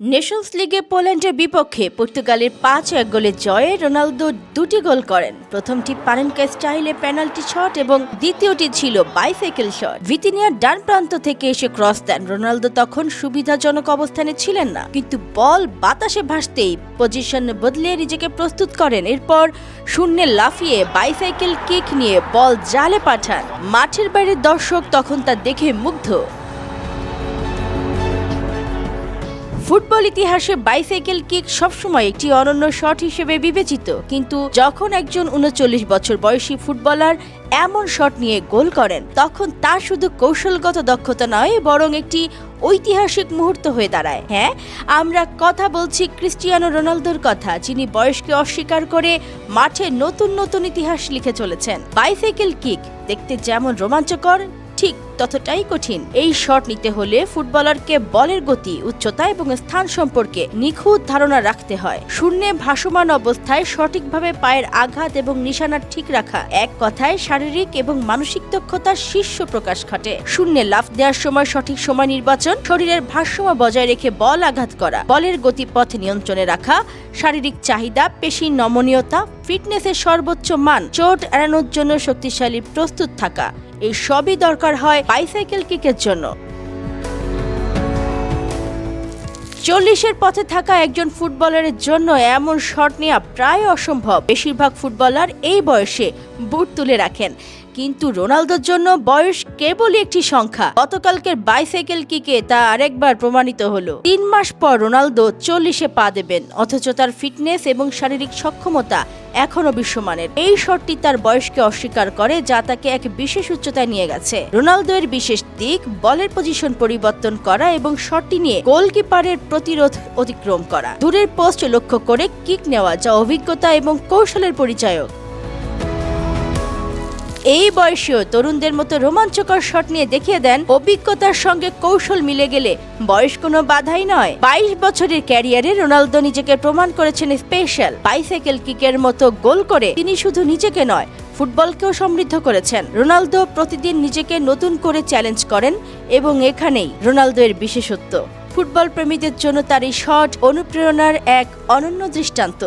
Nations লিগে পোল্যান্ডের বিপক্ষে পর্তুগালের ৫-১ গোলে জয়ে রোনালদো দুটি গোল করেন। প্রথমটি পানেনকা স্টাইলে পেনাল্টি শট এবং দ্বিতীয়টি ছিল বাইসাইকেল শট। ভিতিনিয়ার ডান প্রান্ত থেকে এসে ক্রস দেন। রোনালদো তখন সুবিধাজনক অবস্থানে ছিলেন না, কিন্তু বল বাতাসে ভাসতেই পজিশন বদলে নিজেকে প্রস্তুত করেন। এরপর শূন্যে লাফিয়ে বাইসাইকেল কিক নিয়ে বল জালে পাঠান। মাঠের বাইরের দর্শক তখন তা দেখে মুগ্ধ। ফুটবল ইতিহাসে বাইসাইকেল কিক সবসময় একটি অনন্য শট হিসেবে বিবেচিত, কিন্তু যখন একজন ৩৯ বছর বয়সী ফুটবলার এমন শট নিয়ে গোল করেন, তখন তা শুধু কৌশলগত দক্ষতা নয়, বরং একটি ঐতিহাসিক মুহূর্ত হয়ে দাঁড়ায়। হ্যাঁ, আমরা কথা বলছি ক্রিস্টিয়ানো রোনালদোর কথা, যিনি বয়সকে অস্বীকার করে মাঠে নতুন নতুন ইতিহাস লিখে চলেছেন। বাইসাইকেল কিক দেখতে যেমন রোমাঞ্চকর, ঠিক ততটাই কঠিন। এই শট নিতে হলে ফুটবলারকে বলের গতি, উচ্চতা এবং স্থান সম্পর্কে নিখুঁত ধারণা রাখতে হয়। শূন্যে ভাসমান অবস্থায় সঠিকভাবে পায়ের আঘাত এবং নিশানা ঠিক রাখা, এক কথায় শারীরিক এবং মানসিক দক্ষতার শীর্ষ প্রকাশ ঘটে। শূন্যে লাফ দেওয়ার সময় সঠিক সময় নির্বাচন, শরীরের ভারসাম্য বজায় রেখে বল আঘাত করা, বলের গতিপথ নিয়ন্ত্রণে রাখা, শারীরিক চাহিদা, পেশির নমনীয়তা, ফিটনেসের সর্বোচ্চ মান, চোট এড়ানোর জন্য শক্তিশালী প্রস্তুত থাকা, এই সবই দরকার হয় বাইসাইকেল কিকের জন্য। ৪০-এর পথে থাকা একজন ফুটবলারের জন্য এমন শট নেওয়া প্রায় অসম্ভব। বেশিরভাগ ফুটবলার এই বয়সে বুট তুলে রাখেন, কিন্তু রোনালদোর জন্য বয়স কেবলই একটি সংখ্যা। গতকালকের বাইসাইকেল কিকে তা আরেকবার প্রমাণিত হলো। ৩ মাস পর রোনালদো ৪০-এ পা দেবেন, অথচ তার ফিটনেস এবং শারীরিক সক্ষমতা এখনো বিশ্বমানের। এই শটটি তার বয়সকে অস্বীকার করে, যা তাকে এক বিশেষ উচ্চতায় নিয়ে গেছে। রোনালদো এর বিশেষ দিক বলের পজিশন পরিবর্তন করা এবং শটটি নিয়ে গোলকিপারের প্রতিরোধ অতিক্রম করা, দূরের পোস্ট লক্ষ্য করে কিক নেওয়া, যা অভিজ্ঞতা এবং কৌশলের পরিচায়ক। এই বয়সেও তরুণদের মতো রোমাঞ্চকর শট নিয়ে দেখিয়ে দেন, অভিজ্ঞতার সঙ্গে কৌশল মিলে গেলে বয়স কোনো বাধাই নয়। ২২ বছরের ক্যারিয়ারে রোনালদো নিজেকে প্রমাণ করেছেন স্পেশাল। বাইসাইকেল কিকের মতো গোল করে তিনি শুধু নিজেকে নয়, ফুটবলকেও সমৃদ্ধ করেছেন। রোনালদো প্রতিদিন নিজেকে নতুন করে চ্যালেঞ্জ করেন, এবং এখানেই রোনালদো এর বিশেষত্ব। ফুটবল প্রেমীদের জন্য তার এই শট অনুপ্রেরণার এক অনন্য দৃষ্টান্ত।